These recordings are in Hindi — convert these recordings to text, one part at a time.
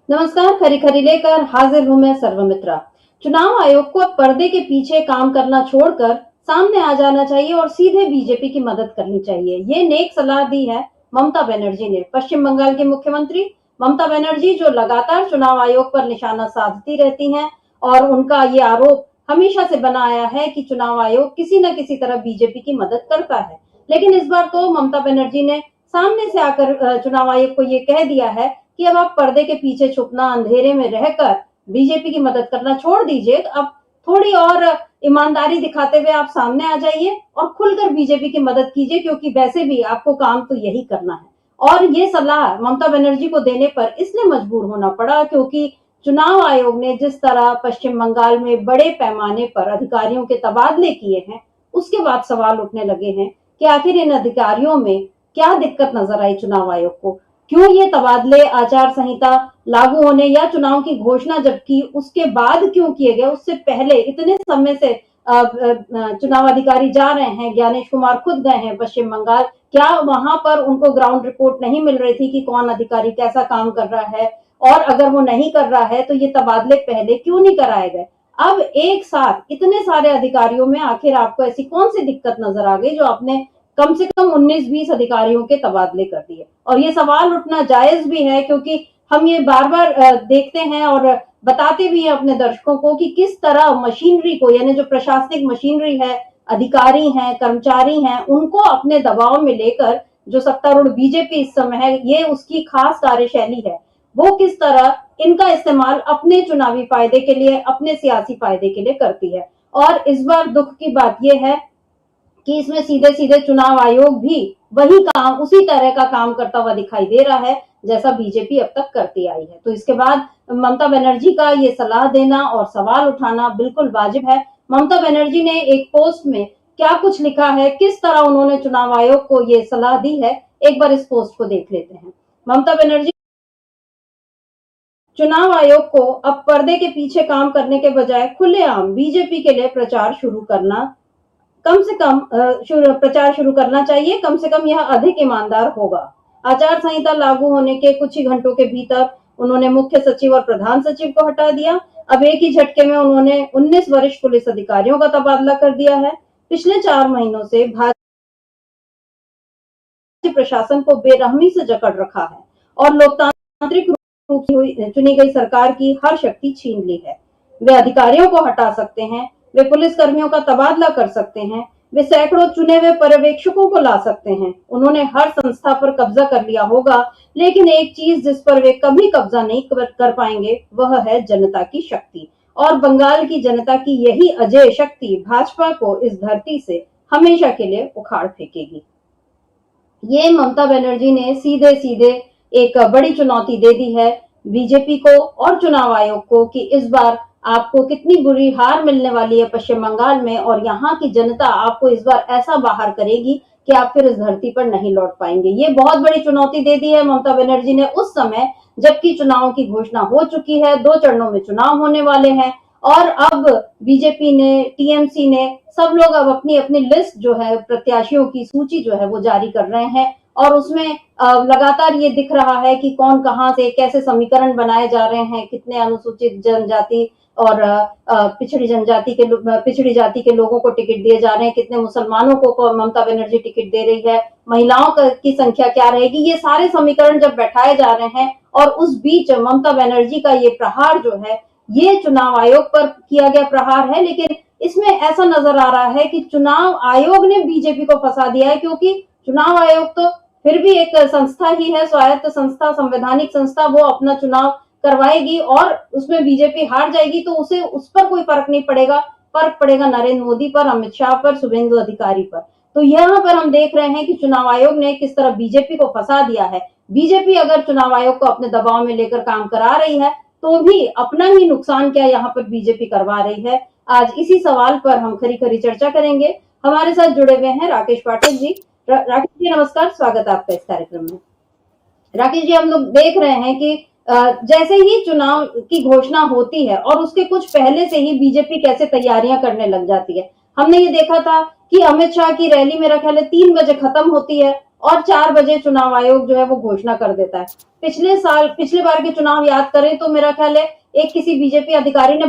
नमस्कार। खरी खरी लेकर हाजिर हूं मैं सर्वमित्रा। चुनाव आयोग को अब पर्दे के पीछे काम करना छोड़कर सामने आ जाना चाहिए और सीधे बीजेपी की मदद करनी चाहिए। ये नेक सलाह दी है ममता बनर्जी ने। पश्चिम बंगाल की मुख्यमंत्री ममता बनर्जी जो लगातार चुनाव आयोग पर निशाना साधती रहती हैं और उनका ये आरोप हमेशा से बना आया है कि चुनाव आयोग किसी न किसी तरह बीजेपी की मदद करता है। लेकिन इस बार तो ममता बनर्जी ने सामने से आकर चुनाव आयोग को ये कह दिया है कि अब आप पर्दे के पीछे छुपना, अंधेरे में रहकर बीजेपी की मदद करना छोड़ दीजिए। अब थोड़ी और ईमानदारी दिखाते हुए आप सामने आ जाइए और खुलकर बीजेपी की मदद कीजिए, क्योंकि वैसे भी आपको काम तो यही करना है। और ये सलाह ममता बनर्जी को देने पर इसलिए मजबूर होना पड़ा क्योंकि चुनाव आयोग ने जिस तरह पश्चिम बंगाल में बड़े पैमाने पर अधिकारियों के तबादले किए हैं, उसके बाद सवाल उठने लगे हैं कि आखिर इन अधिकारियों में क्या दिक्कत नजर आई चुनाव आयोग को। क्यों ये तबादले आचार संहिता लागू होने या चुनाव की घोषणा जब की उसके बाद क्यों किए गए, उससे पहले इतने समय से चुनाव अधिकारी जा रहे हैं। ज्ञानेश कुमार खुद गए हैं पश्चिम बंगाल। क्या वहां पर उनको ग्राउंड रिपोर्ट नहीं मिल रही थी कि कौन अधिकारी कैसा काम कर रहा है, और अगर वो नहीं कर रहा है तो ये तबादले पहले क्यों नहीं कराए गए। अब एक साथ इतने सारे अधिकारियों में आखिर आपको ऐसी कौन सी दिक्कत नजर आ गई जो आपने कम से कम 19-20 अधिकारियों के तबादले कर दिए। और ये सवाल उठना जायज भी है क्योंकि हम ये बार बार देखते हैं और बताते भी हैं अपने दर्शकों को कि किस तरह मशीनरी को, यानी जो प्रशासनिक मशीनरी है, अधिकारी हैं, कर्मचारी हैं, उनको अपने दबाव में लेकर जो सत्तारूढ़ बीजेपी इस समय है, ये उसकी खास कार्यशैली है। वो किस तरह इनका इस्तेमाल अपने चुनावी फायदे के लिए, अपने सियासी फायदे के लिए करती है। और इस बार दुख की बात यह है कि इसमें सीधे सीधे चुनाव आयोग भी वही काम, उसी तरह का काम करता हुआ दिखाई दे रहा है जैसा बीजेपी अब तक करती आई है। तो इसके बाद ममता बनर्जी का ये सलाह देना और सवाल उठाना बिल्कुल वाजिब है। ममता बनर्जी ने एक पोस्ट में क्या कुछ लिखा है, किस तरह उन्होंने चुनाव आयोग को ये सलाह दी है, एक बार इस पोस्ट को देख लेते हैं। ममता बनर्जी, चुनाव आयोग को अब पर्दे के पीछे काम करने के बजाय खुलेआम बीजेपी के लिए प्रचार शुरू करना, कम से कम प्रचार शुरू करना चाहिए। कम से कम यह अधिक ईमानदार होगा। आचार संहिता लागू होने के कुछ ही घंटों के भीतर उन्होंने मुख्य सचिव और प्रधान सचिव को हटा दिया। अब एक ही झटके में उन्होंने 19 वरिष्ठ पुलिस अधिकारियों का तबादला कर दिया है। पिछले 4 महीनों से भाजपा प्रशासन को बेरहमी से जकड़ रखा है और लोकतांत्रिक रूप से चुनी गई सरकार की हर शक्ति छीन ली है। वे अधिकारियों को हटा सकते हैं, वे पुलिस कर्मियों का तबादला कर सकते हैं, वे सैकड़ों चुने हुए पर्यवेक्षकों को ला सकते हैं। उन्होंने हर संस्था पर कब्जा कर लिया होगा, लेकिन एक चीज जिस पर वे कभी कब्जा नहीं कर पाएंगे वह है जनता की शक्ति। और बंगाल की जनता की यही अजेय शक्ति भाजपा को इस धरती से हमेशा के लिए उखाड़ फेंकेगी। ये ममता बनर्जी ने सीधे सीधे एक बड़ी चुनौती दे दी है बीजेपी को और चुनाव आयोग को कि इस बार आपको कितनी बुरी हार मिलने वाली है पश्चिम बंगाल में, और यहाँ की जनता आपको इस बार ऐसा बाहर करेगी कि आप फिर इस धरती पर नहीं लौट पाएंगे। ये बहुत बड़ी चुनौती दे दी है ममता बनर्जी ने उस समय जबकि चुनाव की घोषणा हो चुकी है, 2 चरणों में चुनाव होने वाले हैं और अब बीजेपी ने, टीएमसी ने, सब लोग अब अपनी अपनी लिस्ट जो है, प्रत्याशियों की सूची जो है वो जारी कर रहे हैं और उसमें लगातार ये दिख रहा है कि कौन कहां से कैसे समीकरण बनाए जा रहे हैं, कितने अनुसूचित जनजाति और पिछड़ी जाति के लोगों को टिकट दिए जा रहे हैं, कितने मुसलमानों को ममता बनर्जी टिकट दे रही है, महिलाओं की संख्या क्या रहेगी। ये सारे समीकरण जब बैठाए जा रहे हैं और उस बीच ममता बनर्जी का ये प्रहार जो है, ये चुनाव आयोग पर किया गया प्रहार है। लेकिन इसमें ऐसा नजर आ रहा है कि चुनाव आयोग ने बीजेपी को फंसा दिया है, क्योंकि चुनाव आयोग तो फिर भी एक संस्था ही है, स्वायत्त संस्था, संवैधानिक संस्था। वो अपना चुनाव करवाएगी और उसमें बीजेपी हार जाएगी तो उसे उस पर कोई फर्क नहीं पड़ेगा। फर्क पड़ेगा नरेंद्र मोदी पर, अमित शाह पर, शुभेंदु अधिकारी पर। तो यहाँ पर हम देख रहे हैं कि चुनाव आयोग ने किस तरह बीजेपी को फंसा दिया है। बीजेपी अगर चुनाव आयोग को अपने दबाव में लेकर काम करा रही है तो भी अपना ही नुकसान क्या यहाँ पर बीजेपी करवा रही है। आज इसी सवाल पर हम खरी खरी चर्चा करेंगे। हमारे साथ जुड़े हुए हैं राकेश पाटिल जी। राकेश जी नमस्कार, स्वागत है आपका इस कार्यक्रम में। राकेश जी, हम लोग देख रहे हैं कि जैसे ही चुनाव की घोषणा होती है और उसके कुछ पहले से ही बीजेपी कैसे तैयारियां करने लग जाती है। हमने ये देखा था कि अमित शाह की रैली मेरा ख्याल है 3 बजे खत्म होती है और 4 बजे चुनाव आयोग जो है वो घोषणा कर देता है। पिछले बार के चुनाव याद करें तो मेरा ख्याल है एक किसी बीजेपी अधिकारी ने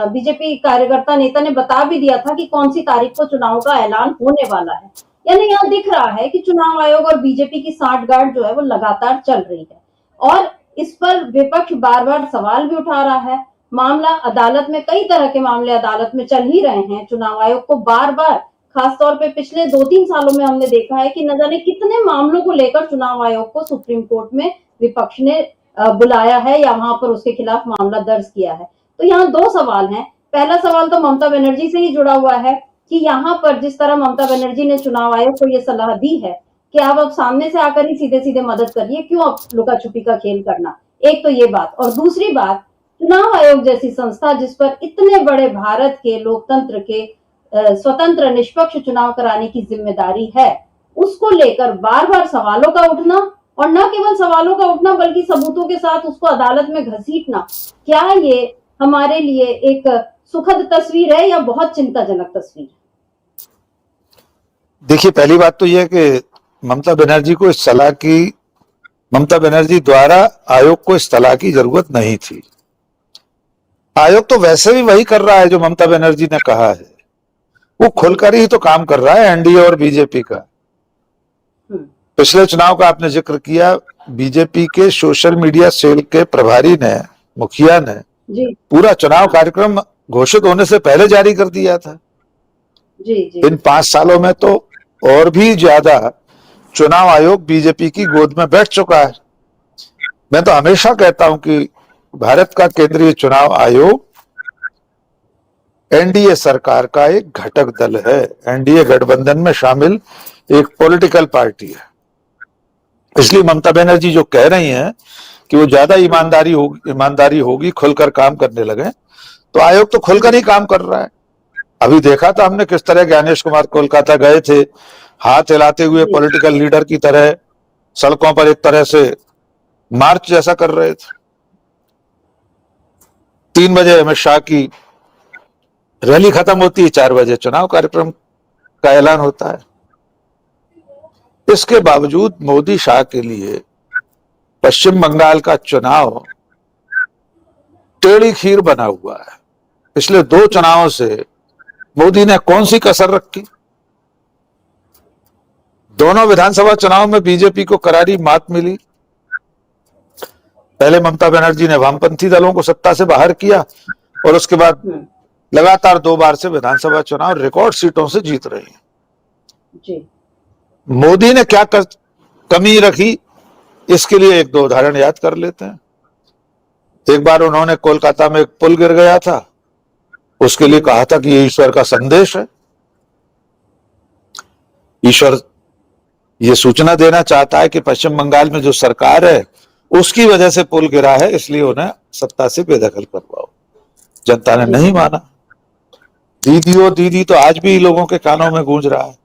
बीजेपी कार्यकर्ता नेता ने बता भी दिया था कि कौन सी तारीख को चुनाव का ऐलान होने वाला है। यानी यहाँ दिख रहा है कि चुनाव आयोग और बीजेपी की सांठगांठ जो है वो लगातार चल रही है और इस पर विपक्ष बार बार सवाल भी उठा रहा है। मामला अदालत में, कई तरह के मामले अदालत में चल ही रहे हैं। चुनाव आयोग को बार बार, खासतौर पे पिछले 2-3 सालों में हमने देखा है कि न जाने कितने मामलों को लेकर चुनाव आयोग को सुप्रीम कोर्ट में विपक्ष ने बुलाया है या वहां पर उसके खिलाफ मामला दर्ज किया है। तो यहाँ 2 सवाल हैं। पहला सवाल तो ममता बनर्जी से ही जुड़ा हुआ है कि यहाँ पर जिस तरह ममता बनर्जी ने चुनाव आयोग को ये सलाह दी है कि आप अब सामने से आकर ही सीधे सीधे मदद करिए, क्यों अब लुका छुपी का खेल करना। एक तो ये बात, और दूसरी बात, चुनाव आयोग जैसी संस्था जिस पर इतने बड़े भारत के लोकतंत्र के स्वतंत्र निष्पक्ष चुनाव कराने की जिम्मेदारी है, उसको लेकर बार बार सवालों का उठना, और न केवल सवालों का उठना बल्कि सबूतों के साथ उसको अदालत में घसीटना, क्या ये हमारे लिए एक सुखद तस्वीर है या बहुत चिंताजनक तस्वीर है? देखिए, पहली बात तो यह है कि ममता बनर्जी द्वारा आयोग को इस सलाह की जरूरत नहीं थी। आयोग तो वैसे भी वही कर रहा है जो ममता बनर्जी ने कहा है। वो खुलकर ही तो काम कर रहा है एनडीए और बीजेपी का। पिछले चुनाव का आपने जिक्र किया, बीजेपी के सोशल मीडिया सेल के प्रभारी ने, मुखिया ने पूरा चुनाव कार्यक्रम घोषित होने से पहले जारी कर दिया था। इन 5 सालों में तो और भी ज्यादा चुनाव आयोग बीजेपी की गोद में बैठ चुका है। मैं तो हमेशा कहता हूं कि भारत का केंद्रीय चुनाव आयोग एनडीए सरकार का एक घटक दल है। एनडीए गठबंधन में शामिल एक पॉलिटिकल पार्टी है। इसलिए ममता बनर्जी जो कह रही हैं कि वो ज्यादा ईमानदारी होगी, खुलकर काम करने लगे, तो आयोग तो खुलकर ही काम कर रहा है। अभी देखा था हमने किस तरह ज्ञानेश कुमार कोलकाता गए थे, हाथ हिलाते हुए पॉलिटिकल लीडर की तरह सड़कों पर एक तरह से मार्च जैसा कर रहे थे। 3 बजे अमित शाह की रैली खत्म होती है, 4 बजे चुनाव कार्यक्रम का ऐलान होता है। इसके बावजूद मोदी शाह के लिए पश्चिम बंगाल का चुनाव टेढ़ी खीर बना हुआ है। पिछले 2 चुनावों से मोदी ने कौन सी कसर रखी? दोनों विधानसभा चुनाव में बीजेपी को करारी मात मिली। पहले ममता बनर्जी ने वामपंथी दलों को सत्ता से बाहर किया और उसके बाद लगातार 2 बार से विधानसभा चुनाव रिकॉर्ड सीटों से जीत रही है। मोदी ने क्या कमी रखी, इसके लिए 1-2 उदाहरण याद कर लेते हैं। एक बार उन्होंने कोलकाता में एक पुल गिर गया था, उसके लिए कहा था कि ये ईश्वर का संदेश है। ईश्वर ये सूचना देना चाहता है कि पश्चिम बंगाल में जो सरकार है उसकी वजह से पुल गिरा है, इसलिए उन्हें सत्ता से बेदखल करवाओ। जनता ने नहीं माना। दीदी तो आज भी लोगों के कानों में गूंज रहा है।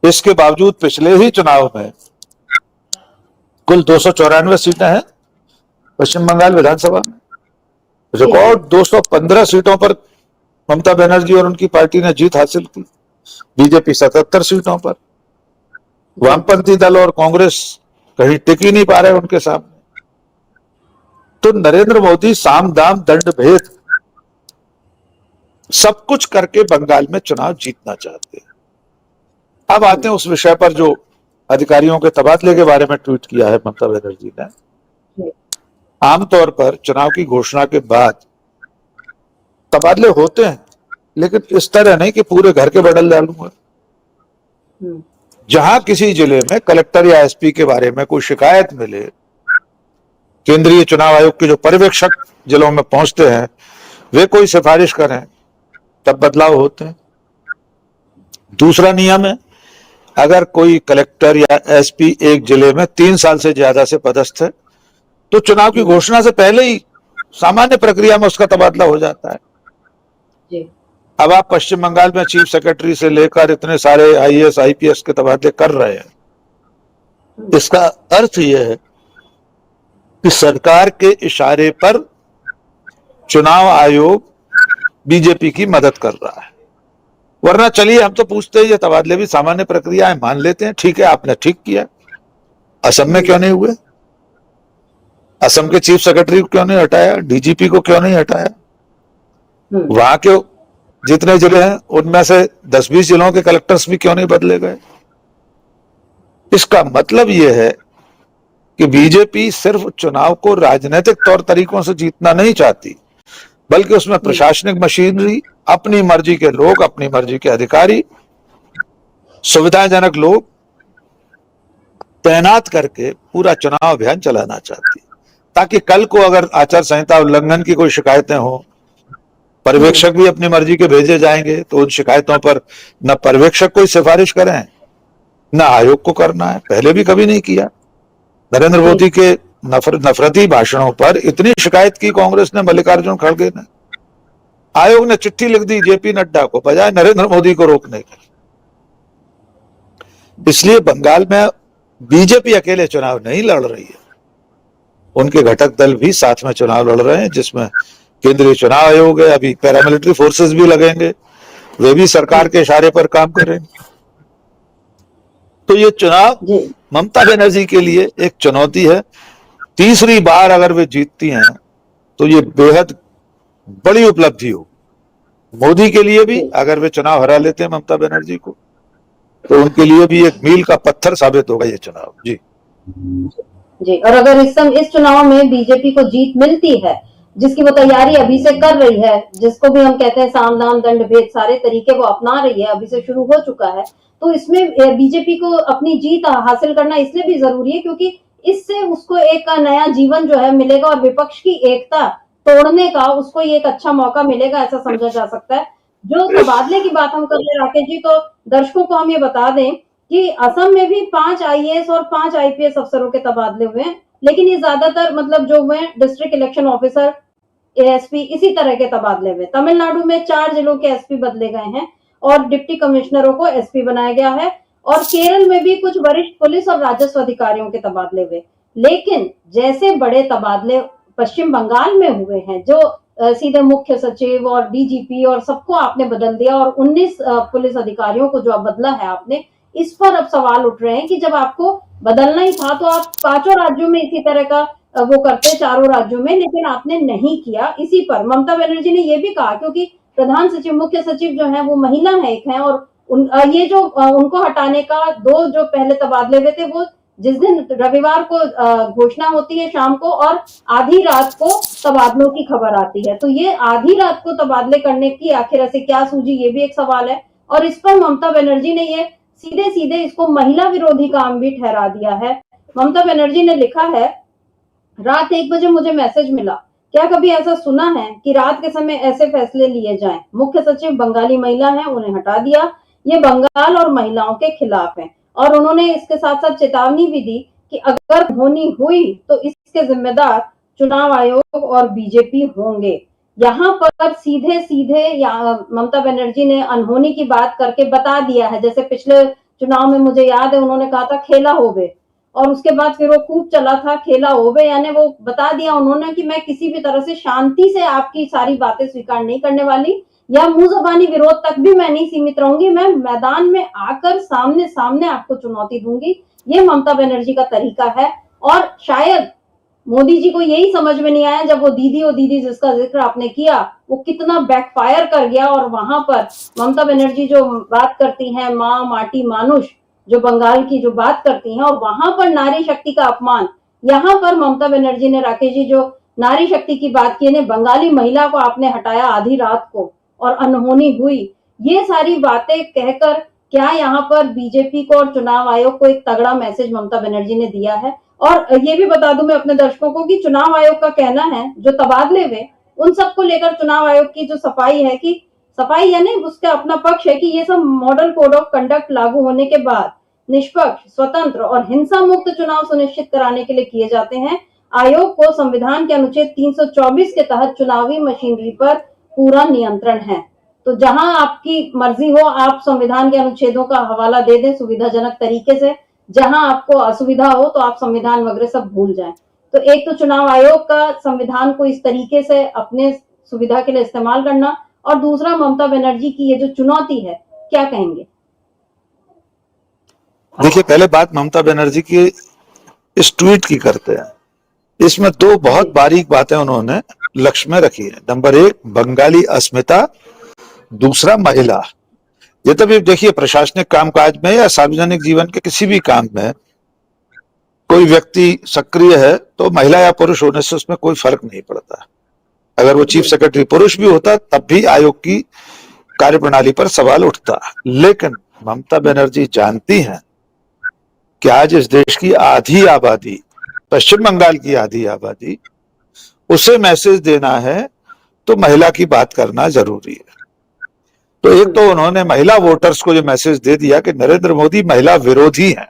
इसके बावजूद पिछले ही चुनाव में कुल 294 सीटें हैं पश्चिम बंगाल विधानसभा में। रिकॉर्ड 215 सीटों पर ममता बनर्जी और उनकी पार्टी ने जीत हासिल की। बीजेपी 77 सीटों पर। वामपंथी दल और कांग्रेस कहीं टिक ही नहीं पा रहे उनके सामने। तो नरेंद्र मोदी साम दाम दंड भेद सब कुछ करके बंगाल में चुनाव जीतना चाहते हैं। अब आते हैं उस विषय पर जो अधिकारियों के तबादले के बारे में ट्वीट किया है ममता बनर्जी ने। आमतौर पर चुनाव की घोषणा के बाद तबादले होते हैं, लेकिन इस तरह नहीं कि पूरे घर के बदल डालूंगा। जहां किसी जिले में कलेक्टर या एसपी के बारे में कोई शिकायत मिले, केंद्रीय चुनाव आयोग के जो पर्यवेक्षक जिलों में पहुंचते हैं वे कोई सिफारिश करें, तब बदलाव होते हैं। दूसरा नियम है, अगर कोई कलेक्टर या एसपी एक जिले में 3 साल से ज्यादा से पदस्थ है तो चुनाव की घोषणा से पहले ही सामान्य प्रक्रिया में उसका तबादला हो जाता है। अब आप पश्चिम बंगाल में चीफ सेक्रेटरी से लेकर इतने सारे आईएएस आईपीएस के तबादले कर रहे हैं। इसका अर्थ यह है कि सरकार के इशारे पर चुनाव आयोग बीजेपी की मदद कर रहा है। वरना चलिए हम तो पूछते हैं, ये तबादले भी सामान्य प्रक्रिया है, मान लेते हैं, ठीक है आपने ठीक किया। असम में क्यों नहीं हुए? असम के चीफ सेक्रेटरी को क्यों नहीं हटाया? डीजीपी को क्यों नहीं हटाया? वहां के जितने जिले हैं उनमें से 10-20 जिलों के कलेक्टर्स भी क्यों नहीं बदले गए? इसका मतलब यह है कि बीजेपी सिर्फ चुनाव को राजनीतिक तौर तरीकों से जीतना नहीं चाहती, बल्कि उसमें प्रशासनिक मशीनरी, अपनी मर्जी के लोग, अपनी मर्जी के अधिकारी, सुविधाजनक लोग तैनात करके पूरा चुनाव अभियान चलाना चाहती है, ताकि कल को अगर आचार संहिता उल्लंघन की कोई शिकायतें हो, पर्यवेक्षक भी अपनी मर्जी के भेजे जाएंगे, तो उन शिकायतों पर न पर्यवेक्षक कोई सिफारिश करें न आयोग को करना है। पहले भी कभी नहीं किया। नरेंद्र मोदी के नफरती भाषणों पर इतनी शिकायत की कांग्रेस ने, मल्लिकार्जुन खड़गे ने। आयोग ने चिट्ठी लिख दी जेपी नड्डा को, बजाय नरेंद्र मोदी को रोकने के। इसलिए बंगाल में बीजेपी अकेले चुनाव नहीं लड़ रही है, उनके घटक दल भी साथ में चुनाव लड़ रहे हैं, जिसमें केंद्रीय चुनाव आयोग है, अभी पैरामिलिट्री फोर्सेस भी लगेंगे, वे भी सरकार के इशारे पर काम करेंगे। तो ये चुनाव ममता बनर्जी के लिए एक चुनौती है। तीसरी बार अगर वे जीतती हैं तो ये बेहद बड़ी उपलब्धि हो मोदी के लिए भी। अगर वे चुनाव हरा लेते हैं ममता बनर्जी को, तो उनके लिए भी एक मील का पत्थर साबित होगा ये चुनाव। जी, और अगर इस चुनाव में बीजेपी को जीत मिलती है, जिसकी वो तैयारी अभी से कर रही है, जिसको भी हम कहते हैं साम दाम दंड भेद, सारे तरीके वो अपना रही है, अभी से शुरू हो चुका है, तो इसमें बीजेपी को अपनी जीत हासिल करना इसलिए भी जरूरी है क्योंकि इससे उसको एक नया जीवन जो है मिलेगा और विपक्ष की एकता तोड़ने का उसको ये एक अच्छा मौका मिलेगा, ऐसा समझा जा सकता है। जो तबादले की बात हम कर रहे हैं राकेश जी, तो दर्शकों को हम ये बता दें कि असम में भी 5 आईएएस और 5 आईपीएस अफसरों के तबादले हुए हैं, लेकिन ये ज्यादातर मतलब जो हुए डिस्ट्रिक्ट इलेक्शन ऑफिसर, एएसपी, इसी तरह के तबादले हुए। तमिलनाडु में 4 जिलों के एसपी बदले गए हैं और डिप्टी कमिश्नरों को एसपी बनाया गया है, और केरल में भी कुछ वरिष्ठ पुलिस और राजस्व अधिकारियों के तबादले हुए। लेकिन जैसे बड़े तबादले पश्चिम बंगाल में हुए हैं, जो सीधे मुख्य सचिव और डीजीपी और सबको आपने बदल दिया, और 19 पुलिस अधिकारियों को जो अब बदला है आपने, इस पर अब सवाल उठ रहे हैं कि जब आपको बदलना ही था तो आप 5 राज्यों में इसी तरह का वो करते, 4 राज्यों में, लेकिन आपने नहीं किया। इसी पर ममता बनर्जी ने ये भी कहा, क्योंकि प्रधान सचिव, मुख्य सचिव जो है वो महिला है एक है, और ये जो उनको हटाने का 2 जो पहले तबादले हुए थे, वो जिस दिन रविवार को घोषणा होती है शाम को, और आधी रात को तबादलों की खबर आती है, तो ये आधी रात को तबादले करने की आखिर ऐसे क्या सूझी, ये भी एक सवाल है। और इस पर ममता बनर्जी ने ये सीधे सीधे इसको महिला विरोधी काम भी ठहरा दिया है। ममता बनर्जी ने लिखा है, रात 1 बजे मुझे मैसेज मिला, क्या कभी ऐसा सुना है कि रात के समय ऐसे फैसले लिए जाएं? मुख्य सचिव बंगाली महिला है, उन्हें हटा दिया, ये बंगाल और महिलाओं के खिलाफ है। और उन्होंने इसके साथ साथ चेतावनी भी दी कि अगर होनी हुई तो इसके जिम्मेदार चुनाव आयोग और बीजेपी होंगे। यहाँ पर सीधे सीधे ममता बनर्जी ने अनहोनी की बात करके बता दिया है। जैसे पिछले चुनाव में मुझे याद है उन्होंने कहा था खेला होवे, और उसके बाद फिर वो खूब चला था खेला होवे, यानी वो बता दिया उन्होंने कि मैं किसी भी तरह से शांति से आपकी सारी बातें स्वीकार नहीं करने वाली, या मुंह जबानी विरोध तक भी मैं नहीं सीमित रहूंगी, मैं मैदान में आकर सामने सामने आपको चुनौती दूंगी। ये ममता बनर्जी का तरीका है, और शायद मोदी जी को यही समझ में नहीं आया, जब वो दीदी जिसका जिक्र आपने किया वो कितना बैकफायर कर गया, और वहां पर ममता बनर्जी जो बात करती हैं माँ माटी मानुष, जो बंगाल की जो बात करती हैं, और वहां पर नारी शक्ति का अपमान। यहाँ पर ममता बनर्जी ने, राकेश जी, जो नारी शक्ति की बात की ने, बंगाली महिला को आपने हटाया आधी रात को और अनहोनी हुई, ये सारी बातें कहकर क्या यहाँ पर बीजेपी को और चुनाव आयोग को एक तगड़ा मैसेज ममता बनर्जी ने दिया है। और ये भी बता दूं मैं अपने दर्शकों को कि चुनाव आयोग का कहना है जो तबादले हुए उन सबको लेकर चुनाव आयोग की जो सफाई है, कि सफाई यानी उसका अपना पक्ष है कि ये सब मॉडल कोड ऑफ कंडक्ट लागू होने के बाद निष्पक्ष, स्वतंत्र और हिंसा मुक्त चुनाव सुनिश्चित कराने के लिए किए जाते हैं। आयोग को संविधान के अनुच्छेद 324 के तहत चुनावी मशीनरी पर पूरा नियंत्रण है। तो जहां आपकी मर्जी हो आप संविधान के अनुच्छेदों का हवाला दे दें सुविधाजनक तरीके से, जहां आपको असुविधा हो तो आप संविधान वगैरह सब भूल जाएं। तो एक तो चुनाव आयोग का संविधान को इस तरीके से अपने सुविधा के लिए इस्तेमाल करना, और दूसरा ममता बनर्जी की ये जो चुनौती है क्या कहेंगे? देखिए, पहले बात ममता बनर्जी की इस ट्वीट की करते हैं। इसमें दो बहुत बारीक बातें उन्होंने लक्ष्य में रखी है। नंबर एक, बंगाली अस्मिता, दूसरा महिला। ये तो भी देखिए, प्रशासनिक कामकाज में या सार्वजनिक जीवन के किसी भी काम में कोई व्यक्ति सक्रिय है तो महिला या पुरुष होने से उसमें कोई फर्क नहीं पड़ता। अगर वो चीफ सेक्रेटरी पुरुष भी होता तब भी आयोग की कार्यप्रणाली पर सवाल उठता। लेकिन ममता बनर्जी जानती हैं कि आज इस देश की आधी आबादी, पश्चिम बंगाल की आधी आबादी, उसे मैसेज देना है तो महिला की बात करना जरूरी है। तो एक तो उन्होंने महिला वोटर्स को ये मैसेज दे दिया कि नरेंद्र मोदी महिला विरोधी हैं।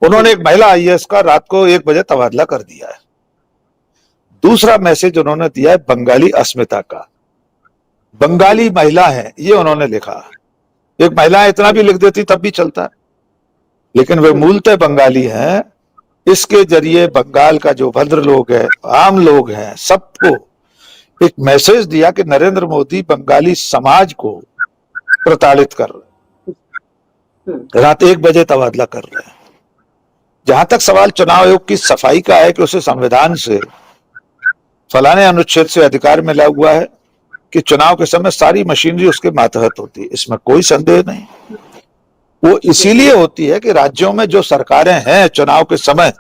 उन्होंने एक महिला आईएएस का रात को 1 बजे तबादला कर दिया है। दूसरा मैसेज उन्होंने दिया है बंगाली अस्मिता का। बंगाली महिला है ये उन्होंने लिखा। एक महिला इतना भी लिख देती तब भी चलता, लेकिन वे मूलतः बंगाली हैं। इसके जरिए बंगाल का जो भद्र लोग है, आम लोग हैं, सबको एक मैसेज दिया कि नरेंद्र मोदी बंगाली समाज को प्रताड़ित कर रहे हैं। रात 1 बजे तबादला कर रहे हैं। जहां तक सवाल चुनाव आयोग की सफाई का है कि उसे संविधान से फलाने अनुच्छेद से अधिकार मिला हुआ है कि चुनाव के समय सारी मशीनरी उसके मातहत होती है, इसमें कोई संदेह नहीं। वो इसीलिए होती है कि राज्यों में जो सरकारें हैं चुनाव के समय,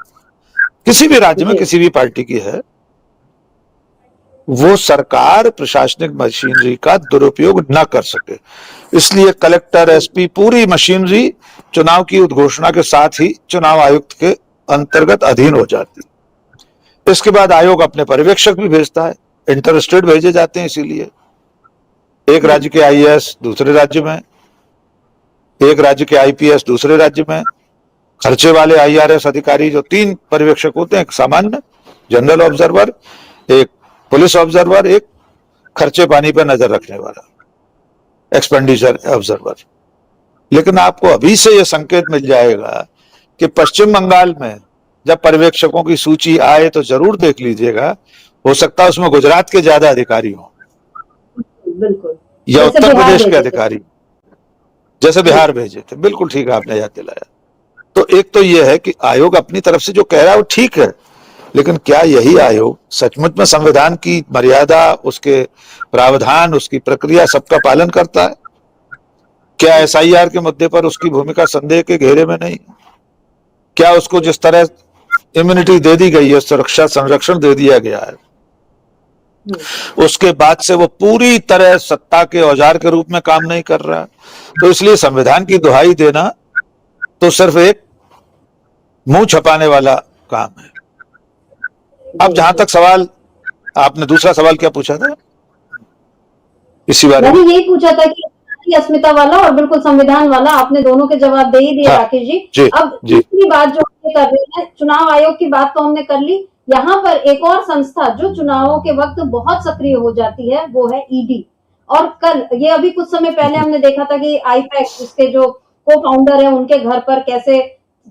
किसी भी राज्य में किसी भी पार्टी की है, वो सरकार प्रशासनिक मशीनरी का दुरुपयोग न कर सके। इसलिए कलेक्टर, एसपी, पूरी मशीनरी चुनाव की उद्घोषणा के साथ ही चुनाव आयुक्त के अंतर्गत अधीन हो जाती। इसके बाद आयोग अपने पर्यवेक्षक भी भेजता है, इंटर स्टेट भेजे जाते हैं। इसीलिए एक राज्य के आईएएस दूसरे राज्य में, एक राज्य के आईपीएस दूसरे राज्य में, खर्चे वाले आईआरएस अधिकारी जो 3 पर्यवेक्षक होते हैं, एक सामान्य जनरल ऑब्जर्वर, एक पुलिस ऑब्जर्वर, एक खर्चे पानी पर नजर रखने वाला एक्सपेंडिचर ऑब्जर्वर। लेकिन आपको अभी से यह संकेत मिल जाएगा कि पश्चिम बंगाल में जब पर्यवेक्षकों की सूची आए तो जरूर देख लीजिएगा, हो सकता है उसमें गुजरात के ज्यादा अधिकारी हों, बिल्कुल, या उत्तर प्रदेश के अधिकारी, जैसे बिहार भेजे थे। बिल्कुल ठीक आपने याद दिलाया। तो एक तो यह है कि आयोग अपनी तरफ से जो कह रहा है वो ठीक है, लेकिन क्या यही आयोग सचमुच में संविधान की मर्यादा, उसके प्रावधान, उसकी प्रक्रिया सबका पालन करता है? क्या एसआईआर के मुद्दे पर उसकी भूमिका संदेह के घेरे में नहीं? क्या उसको जिस तरह इम्यूनिटी दे दी गई है, सुरक्षा संरक्षण दे दिया गया है, उसके बाद से वो पूरी तरह सत्ता के औजार के रूप में काम नहीं कर रहा? तो इसलिए संविधान की दुहाई देना तो सिर्फ एक मुंह छपाने वाला काम है। अब जहां तक सवाल, आपने दूसरा सवाल क्या पूछा था इसी बारे में? मैंने यही पूछा था कि अस्मिता वाला और बिल्कुल संविधान वाला, आपने दोनों के जवाब दे ही दिए। हाँ, राकेश जी। अब दूसरी बात जो हमने कर रहे हैं, चुनाव आयोग की बात तो हमने कर ली। यहाँ पर एक और संस्था जो चुनावों के वक्त बहुत सक्रिय हो जाती है वो है ईडी। और कल ये अभी कुछ समय पहले हमने देखा था कि आईपैक इसके जो को फाउंडर है उनके घर पर कैसे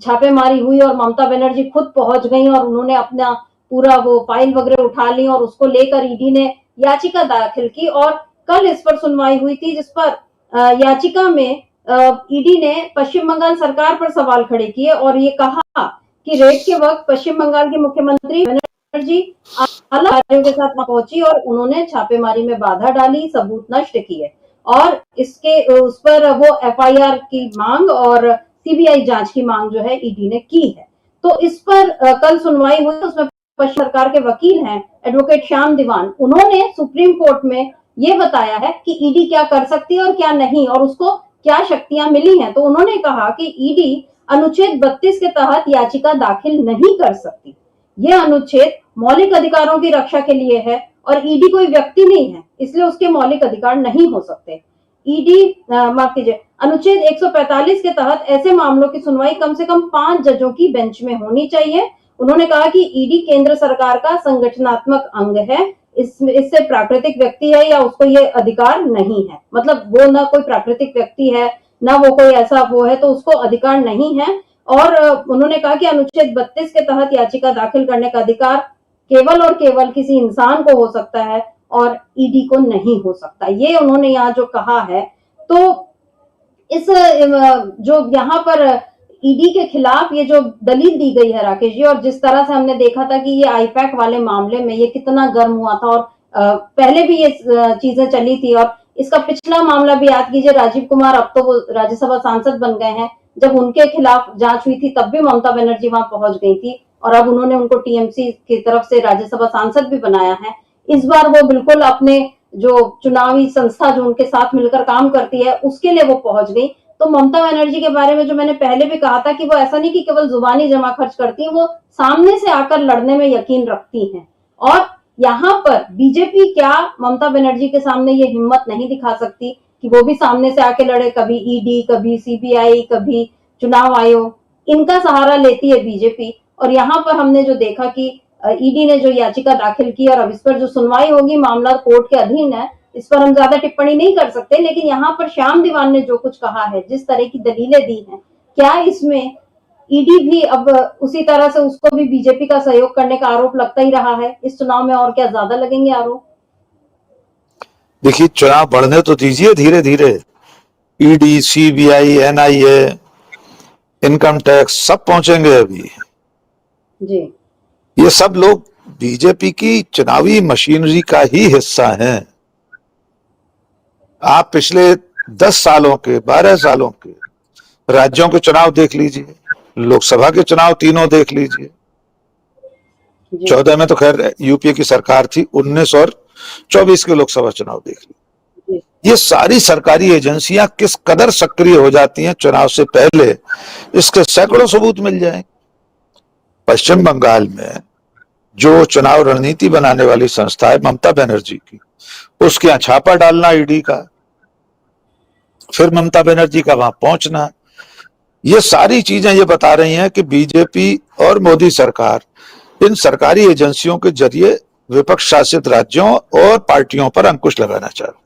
छापेमारी हुई और ममता बनर्जी खुद पहुंच गई और उन्होंने अपना पूरा वो फाइल वगैरह उठा ली और उसको लेकर ईडी ने याचिका दाखिल की। और कल इस पर सुनवाई हुई थी, जिस पर याचिका में ईडी ने पश्चिम बंगाल सरकार पर सवाल खड़े किए और ये कहा कि रेड के वक्त पश्चिम बंगाल की मुख्यमंत्री बनर्जी आला अधिकारियों के साथ पहुंची और उन्होंने छापेमारी में बाधा डाली, सबूत नष्ट किए और इसके उस पर वो एफआईआर की मांग और सीबीआई जांच की मांग जो है ईडी ने की है। तो इस पर कल सुनवाई हुई। उसमें पश्चिम सरकार के वकील हैं एडवोकेट श्याम दीवान, उन्होंने सुप्रीम कोर्ट में ये बताया है कि ईडी क्या कर सकती है और क्या नहीं और उसको क्या शक्तियां मिली हैं। तो उन्होंने कहा कि ईडी अनुच्छेद 32 के तहत याचिका दाखिल नहीं कर सकती। यह अनुच्छेद मौलिक अधिकारों की रक्षा के लिए है और ईडी कोई व्यक्ति नहीं है, इसलिए उसके मौलिक अधिकार नहीं हो सकते। ईडी माफ कीजिए, अनुच्छेद 145 के तहत ऐसे मामलों की सुनवाई कम से कम 5 जजों की बेंच में होनी चाहिए। उन्होंने कहा कि ईडी केंद्र सरकार का संगठनात्मक अंग है, इससे प्राकृतिक व्यक्ति है या उसको ये अधिकार नहीं है। मतलब वो ना कोई प्राकृतिक व्यक्ति है ना वो कोई ऐसा वो है, तो उसको अधिकार नहीं है। और उन्होंने कहा कि अनुच्छेद 32 के तहत याचिका दाखिल करने का अधिकार केवल और केवल किसी इंसान को हो सकता है और ईडी को नहीं हो सकता। ये उन्होंने यहाँ जो कहा है, तो इस जो यहाँ पर ईडी के खिलाफ ये जो दलील दी गई है राकेश जी, और जिस तरह से हमने देखा था कि ये आईपैक वाले मामले में ये कितना गर्म हुआ था, और पहले भी ये चीजें चली थी, और इसका पिछला मामला भी याद कीजिए, राजीव कुमार अब तो वो राज्यसभा सांसद बन गए हैं, जब उनके खिलाफ जांच हुई थी तब भी ममता बनर्जी वहां पहुंच गई थी, और अब उन्होंने उनको टीएमसी की तरफ से राज्यसभा सांसद भी बनाया है। इस बार वो बिल्कुल अपने जो चुनावी संस्था जो उनके साथ मिलकर काम करती है उसके लिए वो पहुंच गई। तो ममता बनर्जी के बारे में जो मैंने पहले भी कहा था कि वो ऐसा नहीं कि केवल जुबानी जमा खर्च करती है, वो सामने से आकर लड़ने में यकीन रखती हैं। और यहाँ पर बीजेपी क्या ममता बनर्जी के सामने ये हिम्मत नहीं दिखा सकती कि वो भी सामने से आके लड़े, कभी ईडी, कभी सीबीआई, कभी चुनाव आयोग, इनका सहारा लेती है बीजेपी। और यहाँ पर हमने जो देखा कि ईडी ने जो याचिका दाखिल की और अब इस पर जो सुनवाई होगी, मामला कोर्ट के अधीन है, इस पर हम ज्यादा टिप्पणी नहीं कर सकते, लेकिन यहाँ पर श्याम दीवान ने जो कुछ कहा है, जिस तरह की दलीलें दी हैं, क्या इसमें ईडी भी अब उसी तरह से उसको भी बीजेपी का सहयोग करने का आरोप लगता ही रहा है इस चुनाव में, और क्या ज्यादा लगेंगे आरोप? देखिए, चुनाव बढ़ने तो दीजिए धीरे धीरे। ED, CBI, NIA, income tax सब पहुंचेंगे अभी। जी, ये सब लोग बीजेपी की चुनावी मशीनरी का ही हिस्सा हैं। आप पिछले 10 सालों के, 12 सालों के राज्यों के चुनाव देख लीजिए, लोकसभा के चुनाव तीनों देख लीजिए। 14 में तो खैर यूपीए की सरकार थी, 19 और 24 के लोकसभा चुनाव देख लीजिए। ये सारी सरकारी एजेंसियां किस कदर सक्रिय हो जाती हैं चुनाव से पहले, इसके सैकड़ों सबूत मिल जाएंगे। पश्चिम बंगाल में जो चुनाव रणनीति बनाने वाली संस्था है ममता बनर्जी की, उसके यहाँ छापा डालना ईडी का, फिर ममता बनर्जी का वहां पहुंचना, ये सारी चीजें ये बता रही हैं कि बीजेपी और मोदी सरकार इन सरकारी एजेंसियों के जरिए विपक्ष शासित राज्यों और पार्टियों पर अंकुश लगाना चाहते।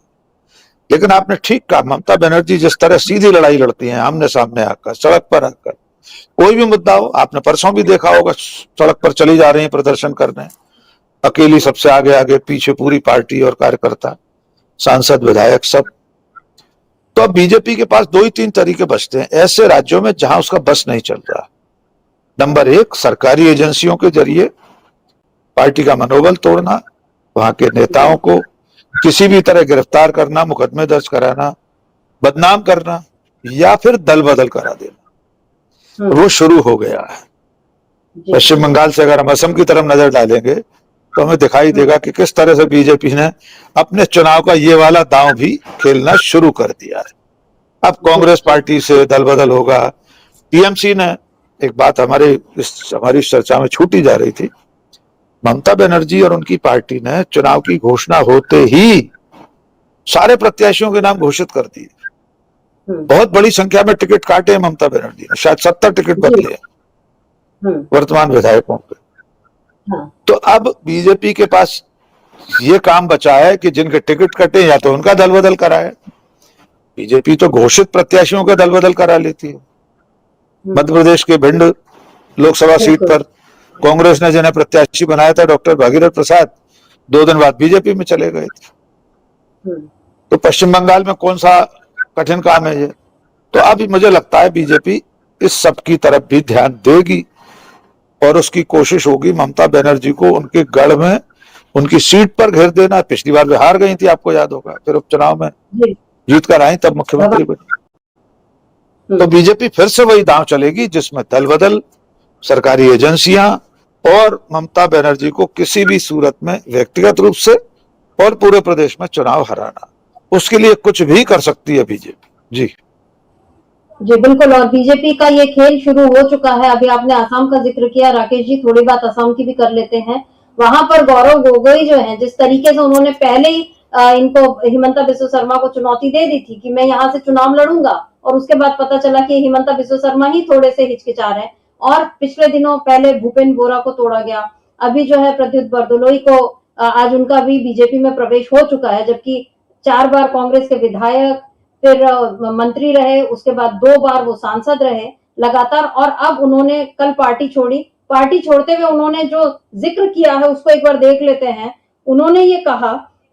लेकिन आपने ठीक कहा, ममता बनर्जी जिस तरह सीधी लड़ाई लड़ती हैं, आमने सामने आकर, सड़क पर आकर, कोई भी मुद्दा हो, आपने परसों भी देखा होगा, सड़क पर चली जा रही है प्रदर्शन करने, अकेली सबसे आगे आगे, पीछे पूरी पार्टी और कार्यकर्ता, सांसद, विधायक सब। तो अब बीजेपी के पास 2 ही 3 तरीके बचते हैं ऐसे राज्यों में जहां उसका बस नहीं चल रहा। नंबर 1, सरकारी एजेंसियों के जरिए पार्टी का मनोबल तोड़ना, वहां के नेताओं को किसी भी तरह गिरफ्तार करना, मुकदमे दर्ज कराना, बदनाम करना, या फिर दल बदल करा देना। वो शुरू हो गया है। पश्चिम बंगाल से अगर हम असम की तरफ नजर डालेंगे तो हमें दिखाई देगा कि किस तरह से बीजेपी ने अपने चुनाव का ये वाला दांव भी खेलना शुरू कर दिया है। अब कांग्रेस पार्टी से दल बदल होगा। टीएमसी ने, एक बात हमारी चर्चा में छूटी जा रही थी, ममता बनर्जी और उनकी पार्टी ने चुनाव की घोषणा होते ही सारे प्रत्याशियों के नाम घोषित कर दिए। बहुत बड़ी संख्या में टिकट काटे ममता बनर्जी ने, शायद 70 टिकट बदले वर्तमान विधायकों के। तो अब बीजेपी के पास ये काम बचा है कि जिनके टिकट कटे या तो उनका दल बदल कराए। बीजेपी तो घोषित प्रत्याशियों का दल बदल करा लेती है। मध्य प्रदेश के भिंड लोकसभा सीट पर कांग्रेस ने जिन्हें प्रत्याशी बनाया था, डॉक्टर भागीरथ प्रसाद, 2 दिन बाद बीजेपी में चले गए थे। तो पश्चिम बंगाल में कौन सा कठिन काम है ये? तो अभी मुझे लगता है बीजेपी इस सब की तरफ भी ध्यान देगी और उसकी कोशिश होगी ममता बनर्जी को उनके गढ़ में, उनकी सीट पर घेर देना। पिछली बार वे हार गई थी, आपको याद होगा, फिर उपचुनाव में जीत कर आई, तब मुख्यमंत्री बनी। तो बीजेपी फिर से वही दांव चलेगी जिसमें दल बदल, सरकारी एजेंसियां और ममता बनर्जी को किसी भी सूरत में व्यक्तिगत रूप से और पूरे प्रदेश में चुनाव हराना। उसके लिए कुछ भी कर सकती है बीजेपी। जी जी बिल्कुल, और बीजेपी का ये खेल शुरू हो चुका है। अभी आपने आसाम का जिक्र किया राकेश जी, थोड़ी बात आसाम की भी कर लेते हैं। वहां पर गौरव गोगोई जो है, जिस तरीके से उन्होंने पहले ही इनको, हिमंता बिस्वा शर्मा को चुनौती दे दी थी कि मैं यहाँ से चुनाव लड़ूंगा, और उसके बाद पता चला कि हिमंता बिस्वा शर्मा ही थोड़े से हिचकिचा रहे हैं, और पिछले दिनों पहले भूपेन बोरा को तोड़ा गया। अभी जो है प्रद्युत बरदोलोई को आज उनका भी बीजेपी में प्रवेश हो चुका है, जबकि 4 बार कांग्रेस के विधायक, फिर मंत्री रहे, उसके बाद 2 बार वो सांसद रहे लगातार, और अब उन्होंने कल पार्टी छोड़ी। पार्टी छोड़ते हुए उन्होंने जो जिक्र किया है उसको एक बार देख लेते हैं। उन्होंने ये कहा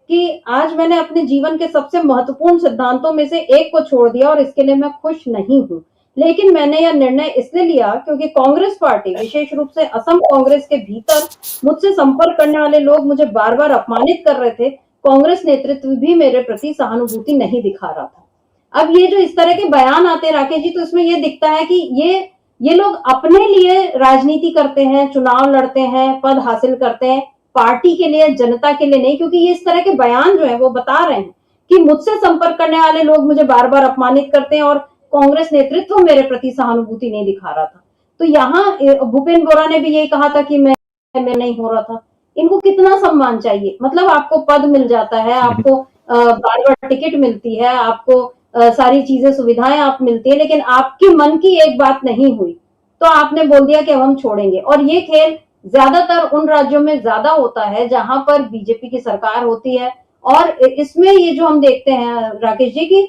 कि आज मैंने अपने जीवन के सबसे महत्वपूर्ण सिद्धांतों में से एक को छोड़ दिया और इसके लिए मैं खुश नहीं हूँ। लेकिन मैंने यह निर्णय इसलिए लिया क्योंकि कांग्रेस पार्टी, विशेष रूप से असम कांग्रेस के भीतर मुझसे संपर्क करने वाले लोग मुझे बार-बार अपमानित कर रहे थे। कांग्रेस नेतृत्व भी मेरे प्रति सहानुभूति नहीं दिखा रहा था। अब ये जो इस तरह के बयान आते हैं राकेश जी, तो इसमें ये दिखता है कि ये लोग अपने लिए राजनीति करते हैं, चुनाव लड़ते हैं, पद हासिल करते हैं, पार्टी के लिए, जनता के लिए नहीं। क्योंकि ये इस तरह के बयान जो है वो बता रहे हैं कि मुझसे संपर्क करने वाले लोग मुझे बार बार अपमानित करते हैं और कांग्रेस नेतृत्व मेरे प्रति सहानुभूति नहीं दिखा रहा था। तो यहाँ भूपेंद्र बोरा ने भी यही कहा था कि मैं नहीं हो रहा था। इनको कितना सम्मान चाहिए? मतलब आपको पद मिल जाता है, आपको बार बार टिकट मिलती है, आपको सारी चीजें, सुविधाएं आप मिलती है, लेकिन आपके मन की एक बात नहीं हुई तो आपने बोल दिया कि अब हम छोड़ेंगे। और ये खेल ज्यादातर उन राज्यों में ज्यादा होता है जहां पर बीजेपी की सरकार होती है। और इसमें ये जो हम देखते हैं राकेश जी की,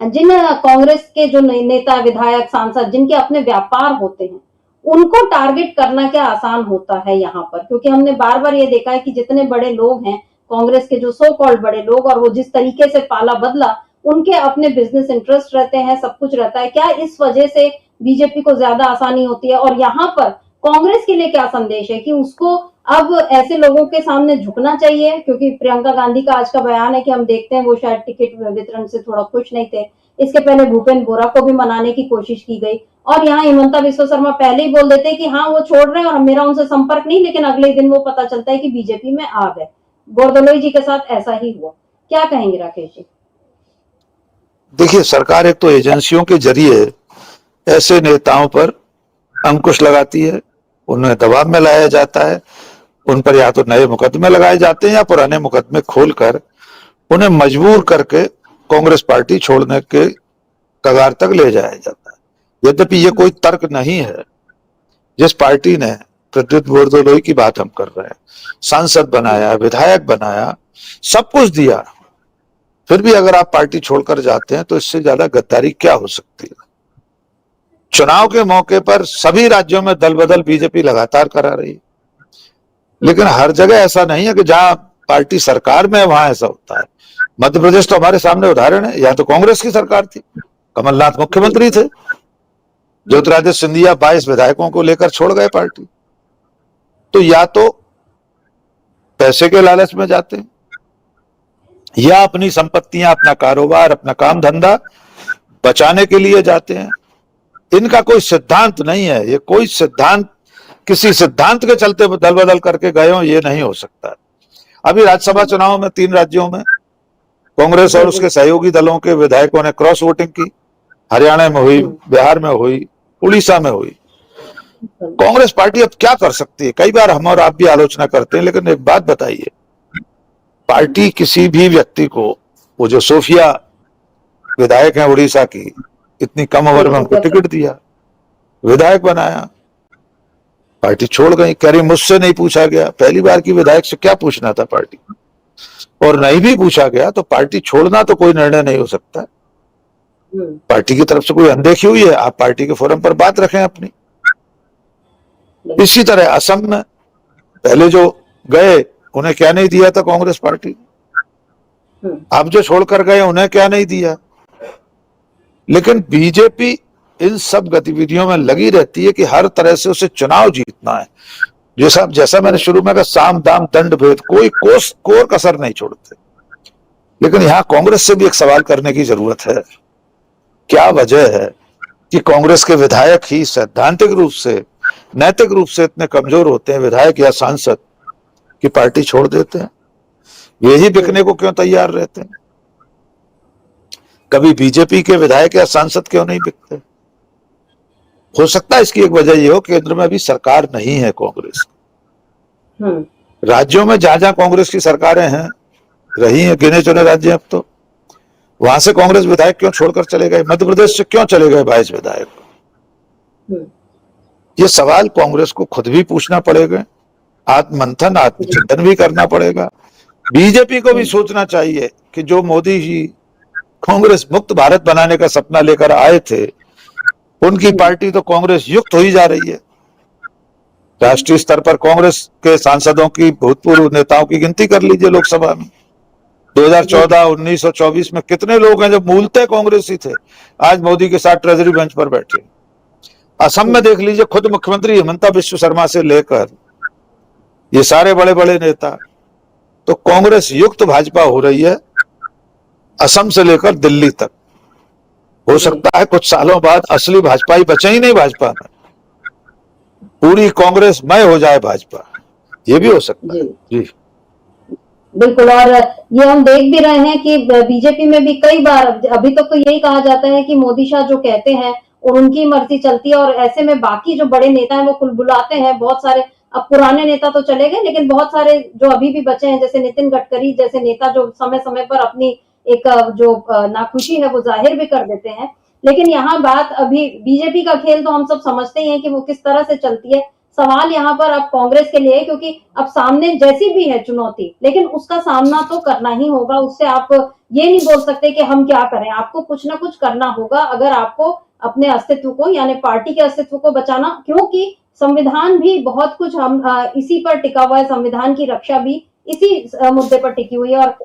जिन कांग्रेस के जो नेता, विधायक, सांसद जिनके अपने व्यापार होते हैं, उनको टारगेट करना क्या आसान होता है यहाँ पर। क्योंकि हमने बार बार ये देखा है कि जितने बड़े लोग हैं कांग्रेस के, जो सो कॉल्ड बड़े लोग, और वो जिस तरीके से पाला बदला, उनके अपने बिजनेस इंटरेस्ट रहते हैं, सब कुछ रहता है। क्या इस वजह से बीजेपी को ज्यादा आसानी होती है? और यहाँ पर कांग्रेस के लिए क्या संदेश है कि उसको अब ऐसे लोगों के सामने झुकना चाहिए? क्योंकि प्रियंका गांधी का आज का बयान है कि हम देखते हैं वो शायद टिकट वितरण से थोड़ा खुश नहीं थे। इसके पहले भूपेंद्र बोरा को भी मनाने की कोशिश की गई, और यहाँ हिमंता बिस्वा शर्मा पहले ही बोल देते हैं कि हाँ वो छोड़ रहे हैं और मेरा उनसे संपर्क नहीं, लेकिन अगले दिन वो पता चलता है कि बीजेपी में आ गए। बोरदोलोई जी के साथ ऐसा ही हुआ। क्या कहेंगे राकेश जी? देखिए, सरकार एक तो एजेंसियों के जरिए ऐसे नेताओं पर अंकुश लगाती है, उन्हें दबाव में लाया जाता है, उन पर या तो नए मुकदमे लगाए जाते हैं या पुराने मुकदमे खोलकर उन्हें मजबूर करके कांग्रेस पार्टी छोड़ने के कगार तक ले जाया जाता है। यद्यपि ये कोई तर्क नहीं है। जिस पार्टी ने प्रद्युत बोरदोलोई की बात हम कर रहे हैं, सांसद बनाया, विधायक बनाया, सब कुछ दिया, फिर भी अगर आप पार्टी छोड़कर जाते हैं तो इससे ज्यादा गद्दारी क्या हो सकती है। चुनाव के मौके पर सभी राज्यों में दल बदल बीजेपी लगातार करा रही है, लेकिन हर जगह ऐसा नहीं है कि जहां पार्टी सरकार में है वहां ऐसा होता है। मध्य प्रदेश तो हमारे सामने उदाहरण है, यहाँ तो कांग्रेस की सरकार थी, कमलनाथ मुख्यमंत्री थे, ज्योतिरादित्य सिंधिया 22 विधायकों को लेकर छोड़ गए पार्टी। तो या तो पैसे के लालच में जाते हैं या अपनी संपत्तियां, अपना कारोबार, अपना काम धंधा बचाने के लिए जाते हैं। इनका कोई सिद्धांत नहीं है। ये कोई सिद्धांत, किसी सिद्धांत के चलते दल बदल करके गए हो, ये नहीं हो सकता। अभी राज्यसभा चुनाव में 3 राज्यों में कांग्रेस और उसके सहयोगी दलों के विधायकों ने क्रॉस वोटिंग की। हरियाणा में हुई, बिहार में हुई, उड़ीसा में हुई। कांग्रेस पार्टी अब क्या कर सकती है? कई बार हम और आप भी आलोचना करते हैं, लेकिन एक बात बताइए, पार्टी किसी भी व्यक्ति को, वो जो सोफिया विधायक है उड़ीसा की, इतनी कम उम्र में उनको टिकट दिया, विधायक बनाया, पार्टी छोड़ गई, कह रही मुझसे नहीं पूछा गया। पहली बार की विधायक से क्या पूछना था पार्टी, और नहीं भी पूछा गया तो पार्टी छोड़ना तो कोई निर्णय नहीं हो सकता। पार्टी की तरफ से कोई अनदेखी हुई है, आप पार्टी के फोरम पर बात रखें अपनी। इसी तरह असम में पहले जो गए उन्हें क्या नहीं दिया था कांग्रेस पार्टी, अब जो छोड़कर गए उन्हें क्या नहीं दिया। लेकिन बीजेपी इन सब गतिविधियों में लगी रहती है कि हर तरह से उसे चुनाव जीतना है। जैसा मैंने शुरू में कहा, साम दाम दंड भेद, कोई कोर कसर नहीं छोड़ते। लेकिन यहां कांग्रेस से भी एक सवाल करने की जरूरत है। क्या वजह है कि कांग्रेस के विधायक ही सैद्धांतिक रूप से, नैतिक रूप से इतने कमजोर होते हैं, विधायक या सांसद, की पार्टी छोड़ देते हैं? यही बिकने को क्यों तैयार रहते हैं? कभी बीजेपी के विधायक या सांसद क्यों नहीं बिकते? हो सकता है इसकी एक वजह ये हो, केंद्र में अभी सरकार नहीं है कांग्रेस। राज्यों में जहां जहां कांग्रेस की सरकारें हैं, रही हैं, गिने चुने राज्य, अब तो वहां से कांग्रेस विधायक क्यों छोड़कर चले गए? मध्य प्रदेश से क्यों चले गए 22 विधायक? ये सवाल कांग्रेस को खुद भी पूछना पड़ेगा, आत्ममंथन, आत्मचिंतन भी करना पड़ेगा। बीजेपी को भी सोचना चाहिए कि जो मोदी जी कांग्रेस मुक्त भारत बनाने का सपना लेकर आए थे, उनकी पार्टी तो कांग्रेस युक्त हो ही जा रही है। राष्ट्रीय स्तर पर कांग्रेस के सांसदों की, भूतपूर्व नेताओं की गिनती कर लीजिए लोकसभा में, 2014, 19 और 24 में कितने लोग हैं जो मूलतः कांग्रेसी थे, आज मोदी के साथ ट्रेजरी बेंच पर बैठे। असम में देख लीजिए, खुद मुख्यमंत्री हिमंता बिश्व शर्मा से लेकर ये सारे बड़े बड़े नेता, तो कांग्रेस युक्त भाजपा हो रही है असम से लेकर दिल्ली तक। हो सकता है कुछ सालों बाद असली भाजपा ही बचे ही नहीं भाजपा में, पूरी कांग्रेस मय हो जाए भाजपा, ये भी हो सकता है जी। बिल्कुल, और ये हम देख भी रहे हैं कि बीजेपी में भी कई बार अभी तक तो यही कहा जाता है कि मोदी शाह जो कहते हैं और उनकी मर्जी चलती है, और ऐसे में बाकी जो बड़े नेता हैं वो कुलबुलाते हैं। बहुत सारे अब पुराने नेता तो चले गए, लेकिन बहुत सारे जो अभी भी बचे हैं, जैसे नितिन गडकरी जैसे नेता, जो समय समय पर अपनी एक जो नाखुशी है वो जाहिर भी कर देते हैं। लेकिन यहाँ बात अभी बीजेपी का खेल तो हम सब समझते ही हैं कि वो किस तरह से चलती है। सवाल यहाँ पर अब कांग्रेस के लिए है, क्योंकि अब सामने जैसी भी है चुनौती, लेकिन उसका सामना तो करना ही होगा। उससे आप ये नहीं बोल सकते कि हम क्या करें, आपको कुछ ना कुछ करना होगा अगर आपको अपने अस्तित्व को, यानी पार्टी के अस्तित्व को बचाना, क्योंकि संविधान भी बहुत कुछ हम इसी पर टिका हुआ है। संविधान की रक्षा भी इसी मुद्दे पर टिकी हुई है। और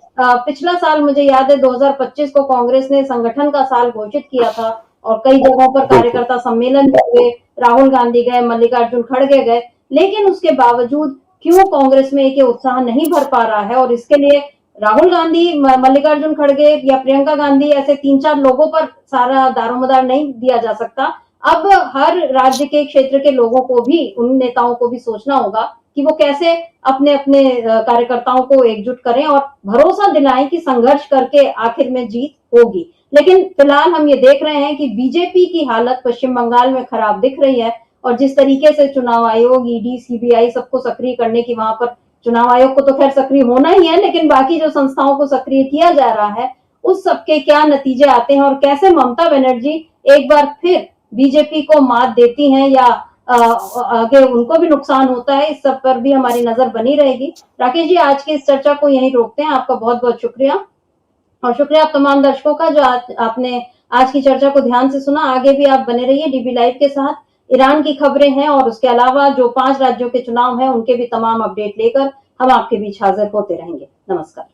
पिछला साल मुझे याद है 2025 को कांग्रेस ने संगठन का साल घोषित किया था, और कई जगहों पर कार्यकर्ता सम्मेलन हुए, राहुल गांधी गए, मल्लिकार्जुन खड़गे गए, लेकिन उसके बावजूद क्यों कांग्रेस में एक उत्साह नहीं भर पा रहा है। और इसके लिए राहुल गांधी, मल्लिकार्जुन खड़गे या प्रियंका गांधी ऐसे 3-4 लोगों पर सारा दारोमदार नहीं दिया जा सकता। अब हर राज्य के क्षेत्र के लोगों को भी, उन नेताओं को भी सोचना होगा कि वो कैसे अपने अपने कार्यकर्ताओं को एकजुट करें और भरोसा दिलाएं कि संघर्ष करके आखिर में जीत होगी। लेकिन फिलहाल हम ये देख रहे हैं कि बीजेपी की हालत पश्चिम बंगाल में खराब दिख रही है, और जिस तरीके से चुनाव आयोग, ईडी, सीबीआई सबको सक्रिय करने की, वहां पर चुनाव आयोग को तो खैर सक्रिय होना ही है, लेकिन बाकी जो संस्थाओं को सक्रिय किया जा रहा है, उस सबके क्या नतीजे आते हैं और कैसे ममता बनर्जी एक बार फिर बीजेपी को मात देती हैं या आगे उनको भी नुकसान होता है, इस सब पर भी हमारी नजर बनी रहेगी। राकेश जी, आज की इस चर्चा को यहीं रोकते हैं। आपका बहुत बहुत शुक्रिया, और शुक्रिया आप तमाम दर्शकों का जो आपने आज की चर्चा को ध्यान से सुना। आगे भी आप बने रहिए डीबी लाइव के साथ। ईरान की खबरें हैं और उसके अलावा जो 5 राज्यों के चुनाव हैं उनके भी तमाम अपडेट लेकर हम आपके बीच हाजिर होते रहेंगे। नमस्कार।